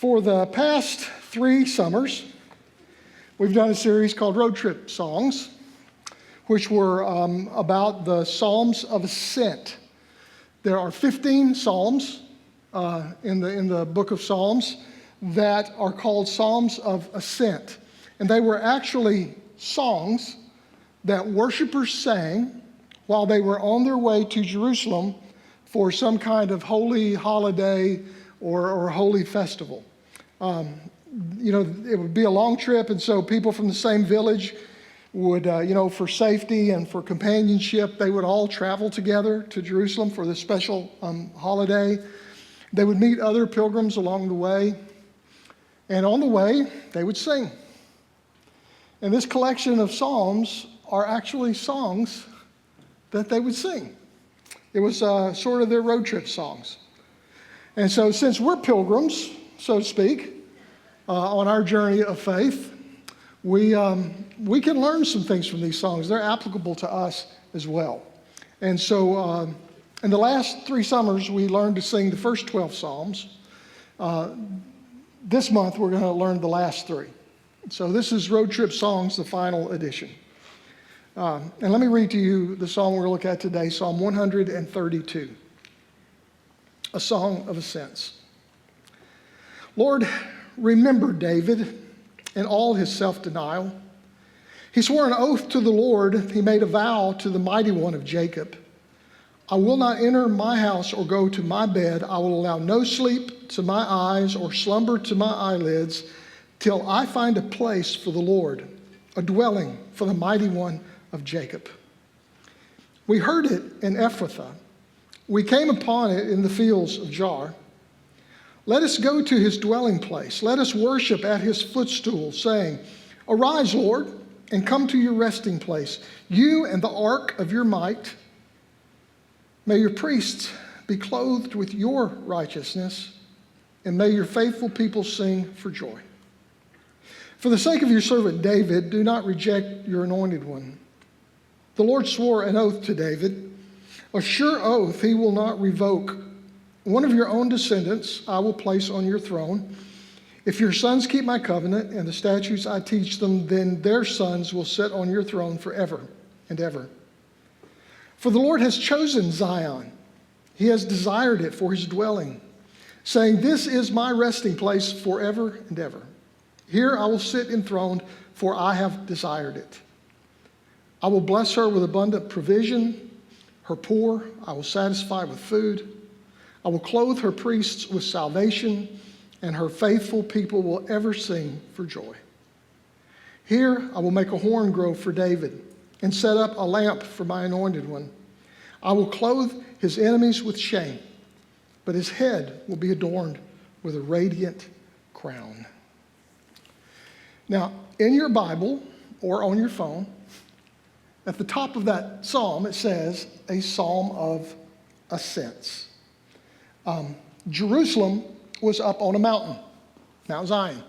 For the past 3 summers, we've done a series called Road Trip Songs, which were about the Psalms of Ascent. There are 15 Psalms in the book of Psalms that are called Psalms of Ascent. And they were actually songs that worshipers sang while they were on their way to Jerusalem for some kind of holy holiday or holy festival. It would be a long trip, and so people from the same village would, for safety and for companionship, they would all travel together to Jerusalem for this special holiday. They would meet other pilgrims along the way, and on the way, they would sing. And this collection of psalms are actually songs that they would sing. It was sort of their road trip songs. And so since we're pilgrims, so to speak, on our journey of faith, we can learn some things from these songs. They're applicable to us as well. And so in the last 3 summers, we learned to sing the first 12 psalms. This month, we're going to learn the last 3. So this is Road Trip Songs, the final edition. And let me read to you the song we're going to look at today, Psalm 132, a song of ascents. Lord, remember David and all his self-denial. He swore an oath to the Lord. He made a vow to the mighty one of Jacob. I will not enter my house or go to my bed. I will allow no sleep to my eyes or slumber to my eyelids till I find a place for the Lord, a dwelling for the mighty one of Jacob. We heard it in Ephrathah. We came upon it in the fields of Jar. Let us go to his dwelling place. Let us worship at his footstool, saying, Arise, Lord, and come to your resting place, you and the ark of your might. May your priests be clothed with your righteousness, and may your faithful people sing for joy. For the sake of your servant David, do not reject your anointed one. The Lord swore an oath to David, a sure oath he will not revoke. One of your own descendants I will place on your throne. If your sons keep my covenant and the statutes I teach them, then their sons will sit on your throne forever and ever. For the Lord has chosen Zion. He has desired it for his dwelling, saying, This is my resting place forever and ever. Here I will sit enthroned, for I have desired it. I will bless her with abundant provision. Her poor I will satisfy with food. I will clothe her priests with salvation, and her faithful people will ever sing for joy. Here I will make a horn grow for David and set up a lamp for my anointed one. I will clothe his enemies with shame, but his head will be adorned with a radiant crown. Now, in your Bible or on your phone, at the top of that psalm, it says a psalm of ascents. Jerusalem was up on a mountain, Mount Zion.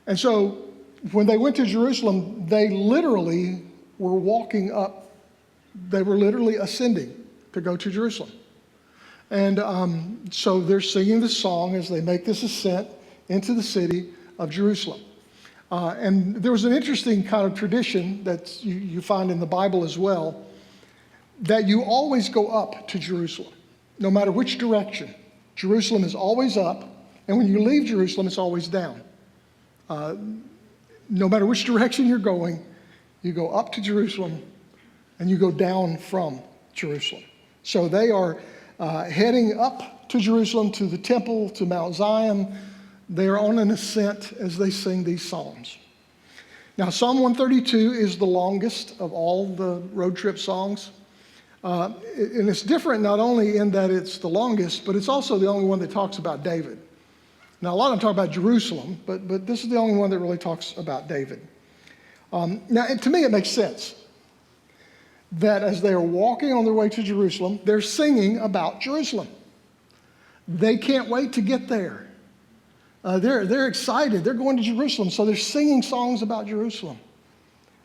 And so when they went to Jerusalem, they literally were walking up. They were literally ascending to go to Jerusalem. And so they're singing this song as they make this ascent into the city of Jerusalem. And there was an interesting kind of tradition that you find in the Bible as well, that you always go up to Jerusalem. No matter which direction, Jerusalem is always up, and when you leave Jerusalem, it's always down. No matter which direction you're going, you go up to Jerusalem, and you go down from Jerusalem. So they are heading up to Jerusalem, to the temple, to Mount Zion. They are on an ascent as they sing these psalms. Now, Psalm 132 is the longest of all the road trip songs. And it's different not only in that it's the longest, but it's also the only one that talks about David. Now, a lot of them talk about Jerusalem, but this is the only one that really talks about David. Now, to me, it makes sense that as they are walking on their way to Jerusalem, they're singing about Jerusalem. They can't wait to get there. They're excited. They're going to Jerusalem, so they're singing songs about Jerusalem.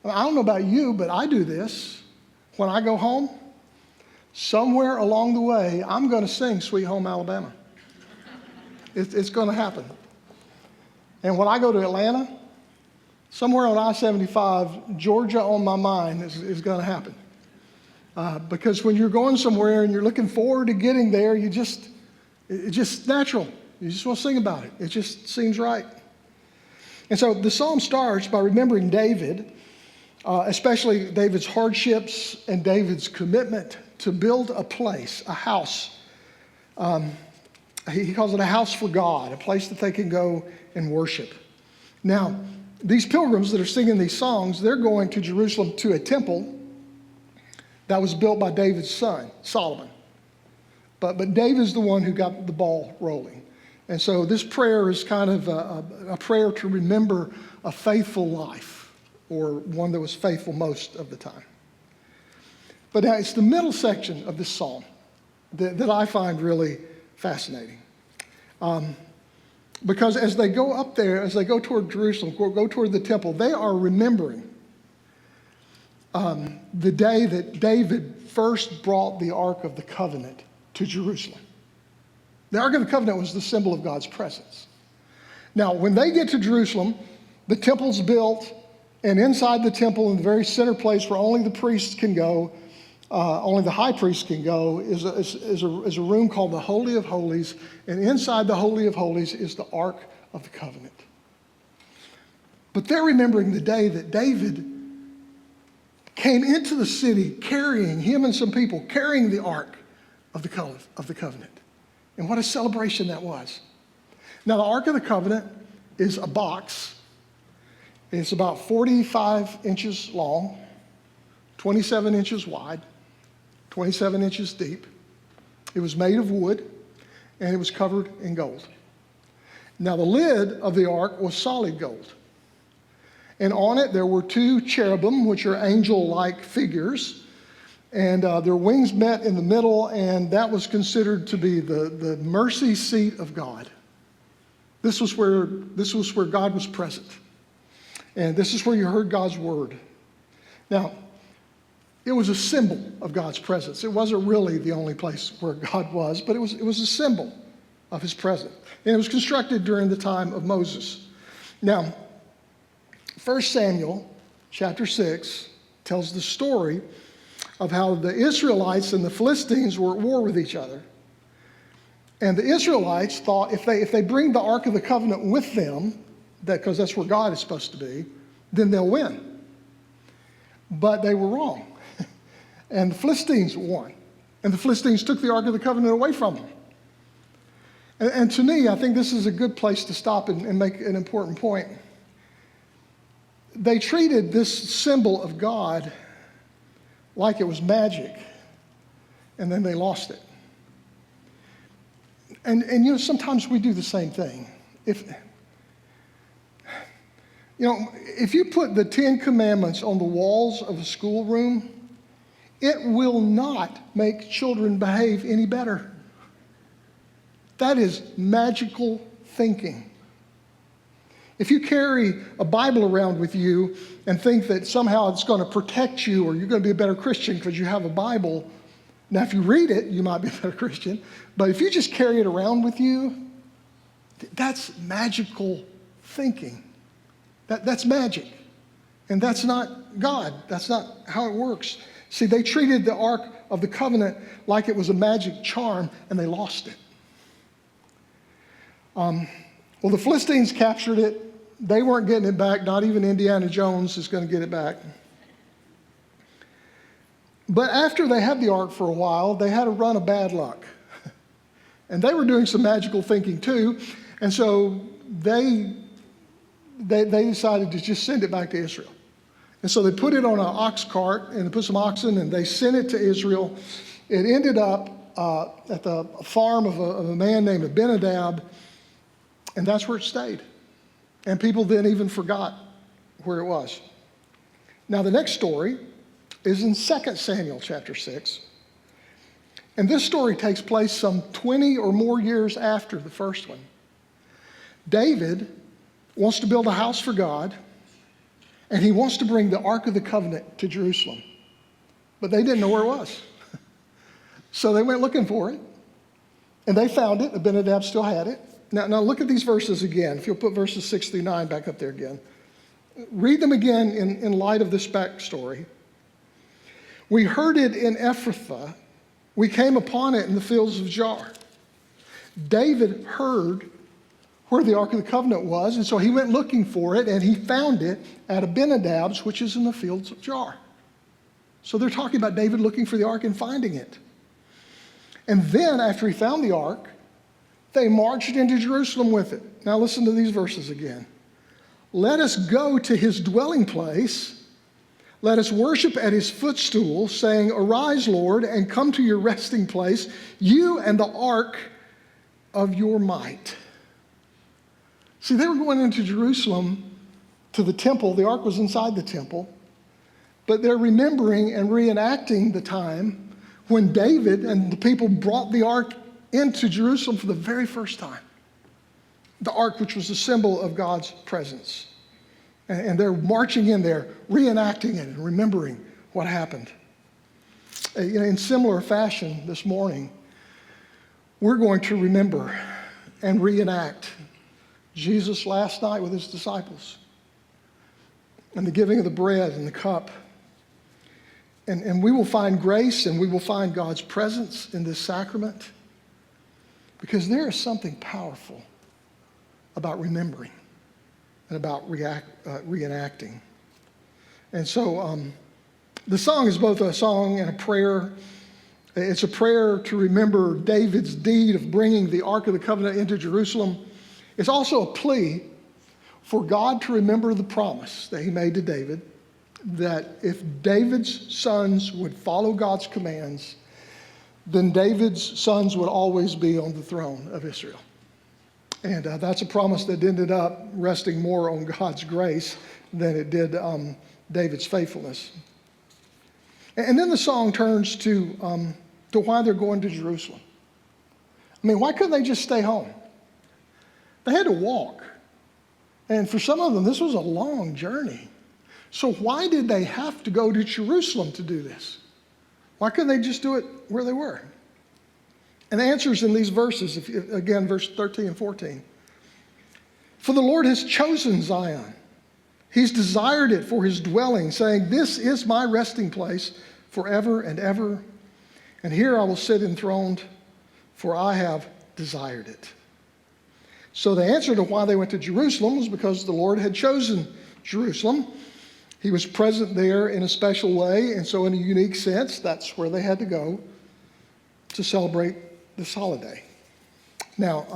I don't know about you, but I do this. When I go home, somewhere along the way, I'm going to sing Sweet Home Alabama. It's going to happen. And when I go to Atlanta, somewhere on I-75, Georgia on my mind is going to happen. Because when you're going somewhere and you're looking forward to getting there, it's just natural. You just want to sing about it. It just seems right. And so the psalm starts by remembering David, especially David's hardships and David's commitment to build a place, a house. He calls it a house for God, a place that they can go and worship. Now, these pilgrims that are singing these songs, they're going to Jerusalem to a temple that was built by David's son, Solomon. But David's the one who got the ball rolling. And so this prayer is kind of a prayer to remember a faithful life, or one that was faithful most of the time. But now it's the middle section of this psalm that I find really fascinating. Because as they go up there, as they go toward Jerusalem, go toward the temple, they are remembering the day that David first brought the Ark of the Covenant to Jerusalem. The Ark of the Covenant was the symbol of God's presence. Now, when they get to Jerusalem, the temple's built, and inside the temple, in the very center place where only the priests can go, only the high priest can go, is a room called the Holy of Holies, and inside the Holy of Holies is the Ark of the Covenant. But they're remembering the day that David came into the city carrying, him and some people, carrying the Ark of the Covenant. And what a celebration that was. Now, the Ark of the Covenant is a box. It's about 45 inches long, 27 inches wide, 27 inches deep. It was made of wood, and it was covered in gold. Now, the lid of the ark was solid gold. And on it, there were two cherubim, which are angel-like figures. And their wings met in the middle, and that was considered to be the mercy seat of God. This was where God was present. And this is where you heard God's word. Now, it was a symbol of God's presence. It wasn't really the only place where God was, but it was a symbol of his presence. And it was constructed during the time of Moses. Now, 1 Samuel chapter 6 tells the story of how the Israelites and the Philistines were at war with each other. And the Israelites thought if they bring the Ark of the Covenant with them, because that's where God is supposed to be, then they'll win. But they were wrong. And the Philistines won. And the Philistines took the Ark of the Covenant away from them. And to me, I think this is a good place to stop and make an important point. They treated this symbol of God like it was magic, and then they lost it. And you know, sometimes we do the same thing. If you put the 10 Commandments on the walls of a schoolroom, it will not make children behave any better. That is magical thinking. If you carry a Bible around with you and think that somehow it's going to protect you or you're going to be a better Christian because you have a Bible, now if you read it, you might be a better Christian. But if you just carry it around with you, that's magical thinking. That's magic. And that's not God. That's not how it works. See, they treated the Ark of the Covenant like it was a magic charm, and they lost it. Well, the Philistines captured it. They weren't getting it back. Not even Indiana Jones is going to get it back. But after they had the ark for a while, they had a run of bad luck. And they were doing some magical thinking too. And so they decided to just send it back to Israel. And so they put it on an ox cart and they put some oxen and they sent it to Israel. It ended up at the farm of a man named Abinadab, and that's where it stayed. And people then even forgot where it was. Now the next story is in 2 Samuel chapter 6. And this story takes place some 20 or more years after the first one. David wants to build a house for God, and he wants to bring the Ark of the Covenant to Jerusalem. But they didn't know where it was. So they went looking for it, and they found it. Abinadab still had it. Now look at these verses again. If you'll put verses 6 through 9 back up there again. Read them again in light of this backstory. We heard it in Ephrathah. We came upon it in the fields of Jaar. David heard where the Ark of the Covenant was, and so he went looking for it, and he found it at Abinadab's, which is in the fields of Jaar. So they're talking about David looking for the Ark and finding it. And then, after he found the Ark, they marched into Jerusalem with it. Now listen to these verses again. Let us go to his dwelling place. Let us worship at his footstool, saying, Arise, Lord, and come to your resting place, you and the ark of your might. See, they were going into Jerusalem to the temple. The ark was inside the temple. But they're remembering and reenacting the time when David and the people brought the ark into Jerusalem for the very first time. The ark, which was a symbol of God's presence. And they're marching in there, reenacting it and remembering what happened. In similar fashion this morning, we're going to remember and reenact Jesus last night with his disciples and the giving of the bread and the cup. And we will find grace and we will find God's presence in this sacrament because there is something powerful about remembering and about reenacting. And so the song is both a song and a prayer. It's a prayer to remember David's deed of bringing the Ark of the Covenant into Jerusalem. It's also a plea for God to remember the promise that he made to David that if David's sons would follow God's commands, then David's sons would always be on the throne of Israel. And that's a promise that ended up resting more on God's grace than it did David's faithfulness. And then the song turns to why they're going to Jerusalem. I mean, why couldn't they just stay home? They had to walk. And for some of them, this was a long journey. So why did they have to go to Jerusalem to do this? Why couldn't they just do it where they were? And the answer is in these verses, again, verse 13 and 14. For the Lord has chosen Zion. He's desired it for his dwelling, saying, This is my resting place forever and ever. And here I will sit enthroned, for I have desired it. So the answer to why they went to Jerusalem was because the Lord had chosen Jerusalem. He was present there in a special way, and so in a unique sense, that's where they had to go to celebrate this holiday. Now,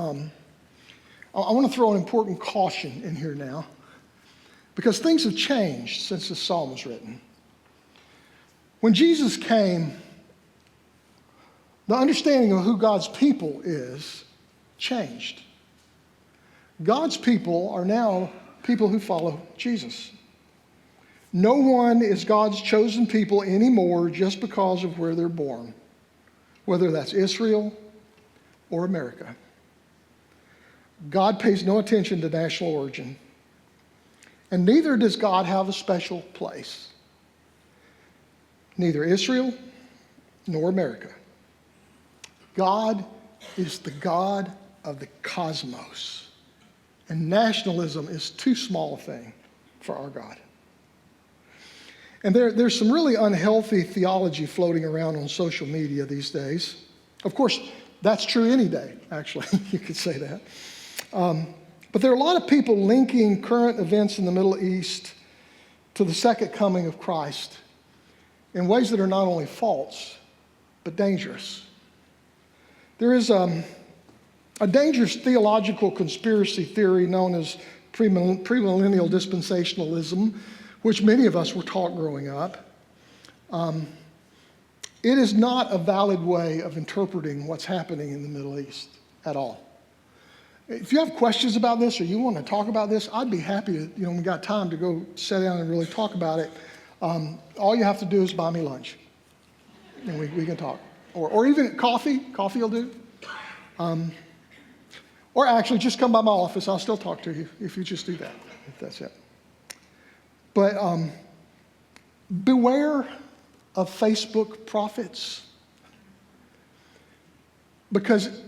I want to throw an important caution in here now, because things have changed since this psalm was written. When Jesus came, the understanding of who God's people is changed. God's people are now people who follow Jesus. No one is God's chosen people anymore just because of where they're born, whether that's Israel or America. God pays no attention to national origin, and neither does God have a special place. Neither Israel nor America. God is the God of the cosmos, and nationalism is too small a thing for our God. And there's some really unhealthy theology floating around on social media these days. Of course, that's true any day, actually. You could say that. But there are a lot of people linking current events in the Middle East to the second coming of Christ in ways that are not only false, but dangerous. There is a dangerous theological conspiracy theory known as premillennial dispensationalism, which many of us were taught growing up. It is not a valid way of interpreting what's happening in the Middle East at all. If you have questions about this or you want to talk about this, I'd be happy to, when we got time to go sit down and really talk about it. All you have to do is buy me lunch, and we can talk. Or even coffee. Coffee will do. Or actually, just come by my office. I'll still talk to you if you just do that, if that's it. But beware of Facebook prophets, because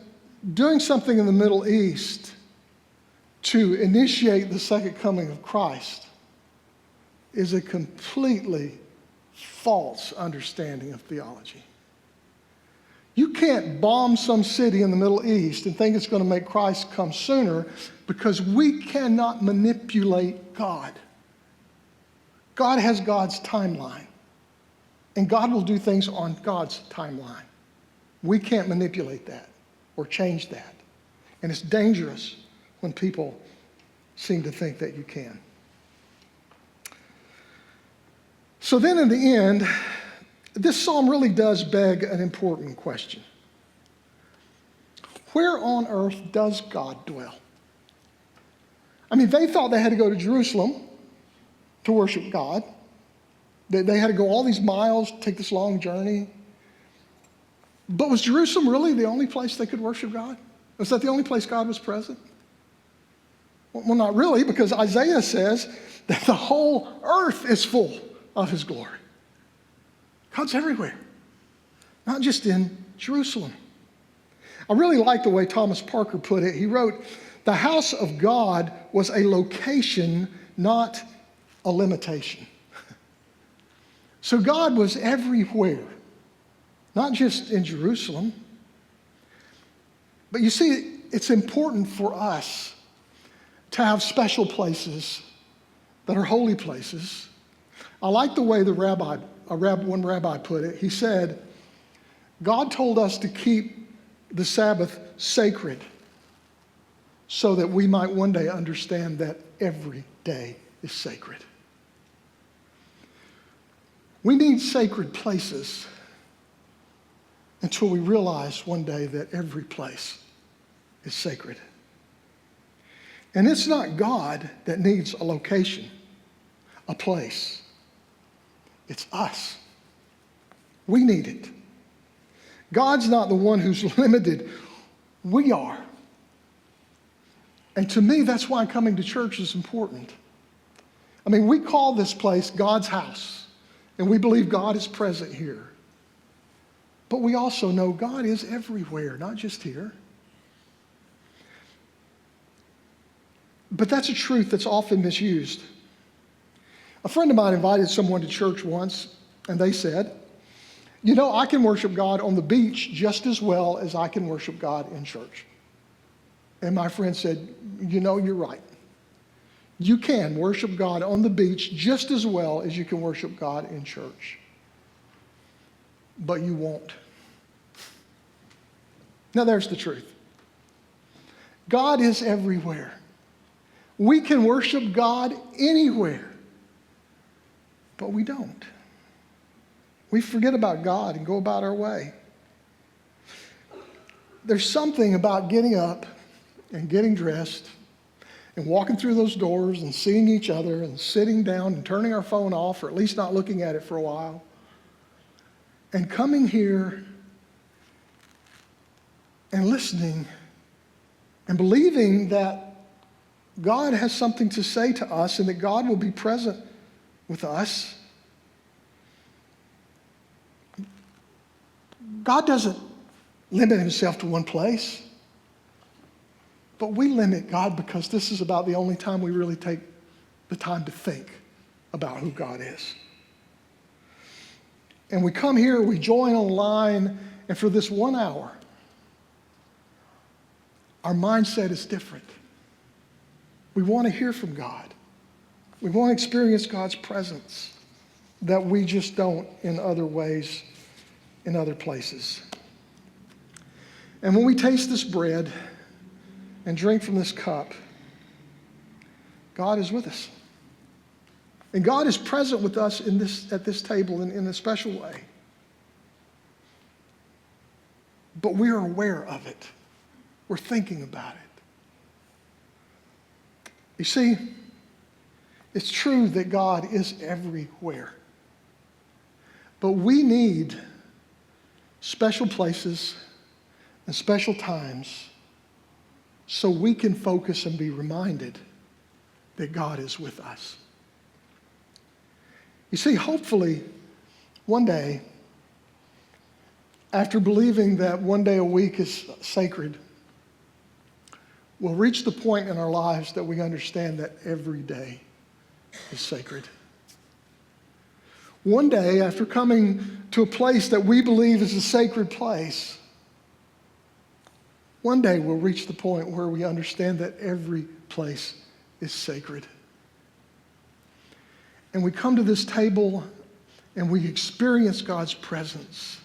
doing something in the Middle East to initiate the second coming of Christ is a completely false understanding of theology. You can't bomb some city in the Middle East and think it's going to make Christ come sooner, because we cannot manipulate God. God has God's timeline, and God will do things on God's timeline. We can't manipulate that or change that. And it's dangerous when people seem to think that you can. So then in the end, this psalm really does beg an important question. Where on earth does God dwell? I mean, they thought they had to go to Jerusalem to worship God. They had to go all these miles, take this long journey. But was Jerusalem really the only place they could worship God? Was that the only place God was present? Well, not really, because Isaiah says that the whole earth is full of his glory. God's everywhere, not just in Jerusalem. I really like the way Thomas Parker put it. He wrote, "The house of God was a location, not a limitation." So God was everywhere, not just in Jerusalem. But you see, it's important for us to have special places that are holy places. I like the way one rabbi put it. He said, God told us to keep the Sabbath sacred so that we might one day understand that every day is sacred. We need sacred places until we realize one day that every place is sacred. And it's not God that needs a location, a place. It's us. We need it. God's not the one who's limited. We are. And to me, that's why coming to church is important. I mean, we call this place God's house, and we believe God is present here. But we also know God is everywhere, not just here. But that's a truth that's often misused. A friend of mine invited someone to church once, and they said, "You know, I can worship God on the beach just as well as I can worship God in church." And my friend said, "You know, you're right. You can worship God on the beach just as well as you can worship God in church. But you won't." Now there's the truth. God is everywhere. We can worship God anywhere, but we don't. We forget about God and go about our way. There's something about getting up and getting dressed and walking through those doors and seeing each other and sitting down and turning our phone off, or at least not looking at it for a while, and coming here and listening and believing that God has something to say to us and that God will be present with us. God doesn't limit himself to one place, but we limit God because this is about the only time we really take the time to think about who God is. And we come here, we join online, and for this 1 hour, our mindset is different. We want to hear from God. We want to experience God's presence that we just don't in other ways, in other places. And when we taste this bread and drink from this cup, God is with us. And God is present with us at this table in a special way. But we are aware of it. We're thinking about it. You see, it's true that God is everywhere. But we need special places and special times so we can focus and be reminded that God is with us. You see, hopefully, one day, after believing that one day a week is sacred, we'll reach the point in our lives that we understand that every day is sacred. One day, after coming to a place that we believe is a sacred place, one day we'll reach the point where we understand that every place is sacred. And we come to this table and we experience God's presence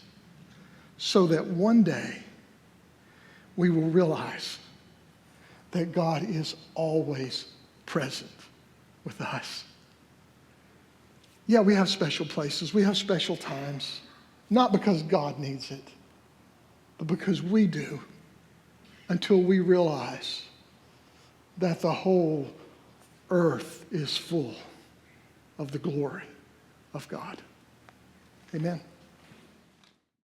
so that one day we will realize that God is always present with us. Yeah, we have special places, we have special times, not because God needs it, but because we do, until we realize that the whole earth is full of the glory of God. Amen.